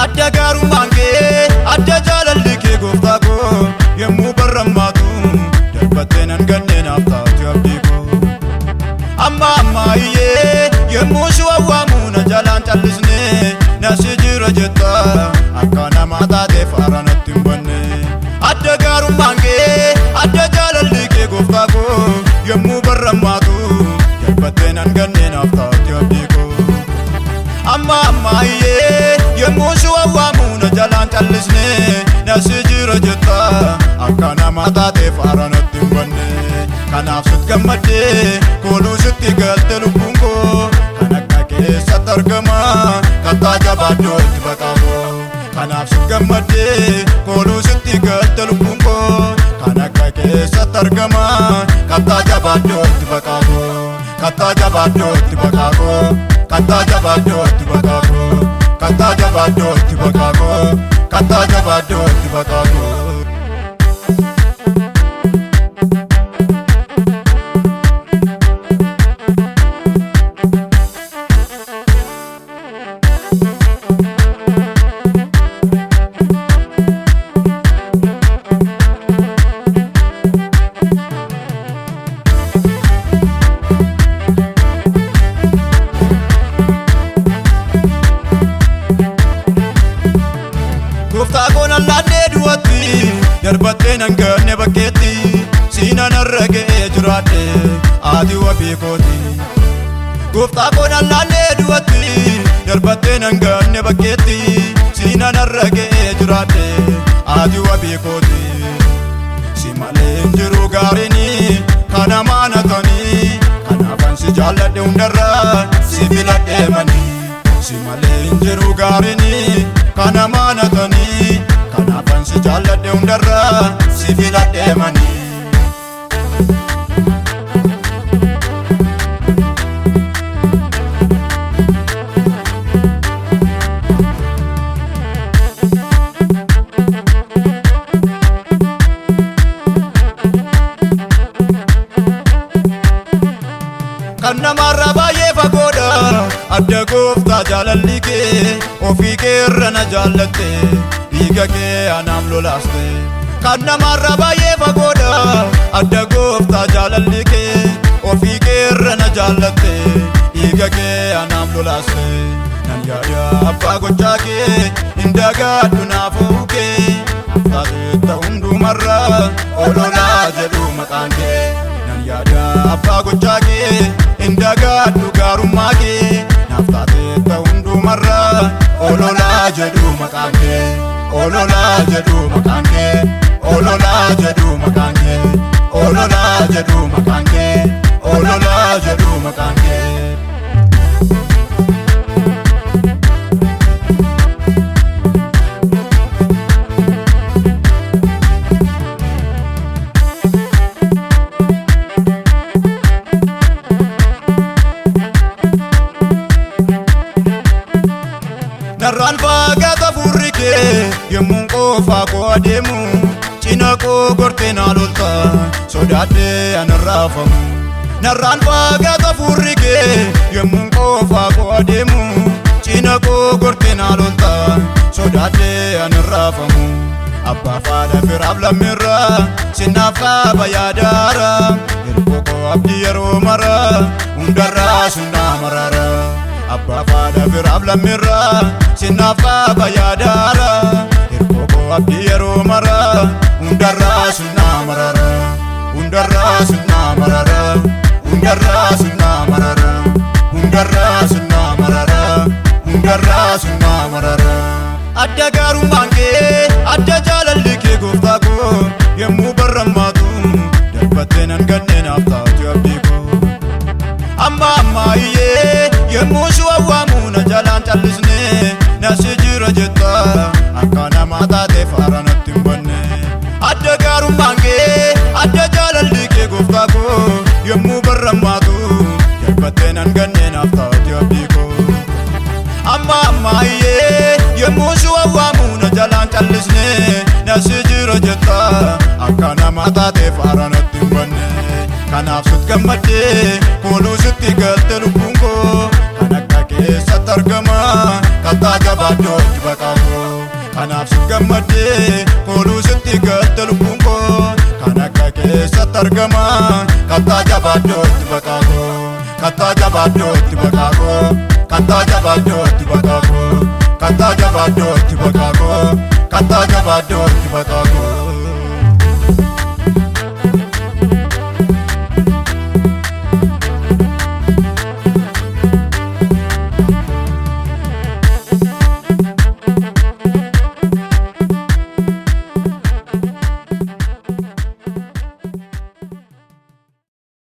Adda gaarummaan kee adda jaalalli kee gooftaa koo yommuu barrammaatu darbattee nan ganneen haftaati abdii koo amma iyyee yommuu si wawwaamu na jalaan callisne na si jira jetta akka namaa taateef haara natti hin banne. Adda gaarummaan kee adda jaalalli kee gooftaa koo yommuu barrammaatu darbattee nan ganneen haftaati abdii koo amma iyyee yommuu si wawwaamu na jalaan callisne na si jira jetta akka namaa taateef haara natti hin banne. Kanaaf sit gammaddee kooluu sitti galte lubbuun koo kan akka keessatti argama kattaa jabaadhoo itti baqaa koo. Kanaaf sit gammaddee kooluu sitti galte lubbuun koo kan akka keessatti argama kattaa jabaadhoo itti baqaa koo. Kattaa jabaadhoo itti baqaa koo. Kattaa jabaadhoo itti baqaa koo. Kattaa jabaadhoo itti baqaa koo. Kattaa jabaadhoo itti baqaa koo. Gooftaa koo nan laannee du'atti darbattee nan ganne bakkeetti siinan irra ga'ee jiraadhe ati wabii kooti. Gooftaa koo nan laannee du'atti darbattee nan ganne bakkeetti siinan irra ga'ee jiraadhe ati wabii kooti. Si malee hin jiru gaariin kana maanatanii kanaafan si jaalladhe hundarraa si filadhee manii. Si malee hin jiru gaariin kana maanatanii kanaafan si jaalladhe hundarraa si filadhee manii. Kan namarraa baay'ee fagoodha adda gooftaa jaalalli kee ofii kee irra na jaallatte dhiiga kee anaaf lolaaste. Kan namarraa baay'ee fagoodha adda gooftaa jaalalli kee ofii kee irra na jaallatte dhiiga kee anaaf lolaaste. Nan yaada abbaa gochaa kee hin dagaadhu naafuu kee taatee hundumarraa ololaa jedhu maqaan kee. Nan yaada abbaa gochaa kee hin dagaadhu gaarummaa kee naaf taatee hundumarraa ololaa jedhu maqaan kee. Ololaa jedhu maqaan kee. Ololaa jedhu maqaan kee. Ololaa jedhu maqaan kee. Ololaa jedhu maqaan kee. Narraan fagaata furri kee yommuun qofaa koo adeemu cina koo gortee na lolta sodaadhee ana raafamu. Narraan fagaata furri kee yommuun qofaa koo adeemu cina koo gortee na lolta sodaadhee ana raafamu. Abbaa faadha firaaf lammiirraa sinnaaf qaaba yaadaara hirkoo koo abdii yeroo mara hundarraa sunnaa maraara. Abbaa faadha firaaf lammiirraa sinnaaf qaaba yaadaara hirkoo koo abdii yeroo mara hundarraa sunnaa maraara. Hundarraa sunnaa maraara. Hundarraa sunnaa maraara. Hundarraa sunnaa maraara. Hundarraa sunnaa maraara. Adda gaarummaan kee adda jaalalli kee gooftaa koo yommuu barrammaatu darbattee nan ganneen haftaati abdii koo. Amma iyyee yommuu si wawwaamu na jalaan callisne na si jira jetta akka namaa taateef haara natti hin banne. adda jaalalli kee gooftaa koo yommuu barrammaatu darbattee nan ganneen haftaati abdii koo. Amma iyyee yommuu si wawwaamu na jalaan callisne nasi jira jetta akka nama taateef haara natti hin banne. Kanaaf sut gammaddee kooluu sitti galte lubbuun koo kan akka keessatti argama kattaa jabaadhootti baqaa koo. Kanaaf sut gammaddee kooluu sitti galte lubbuun koo kan akka keessatti argama kattaa jabaadhootti baqaa koo. Kattaa jabaadhootti baqaa koo. Kattaa jabaadhootti baqaa koo. Kattaa jabaadhootti baqaa koo. Kattaa jabaadhootti baqaa koo.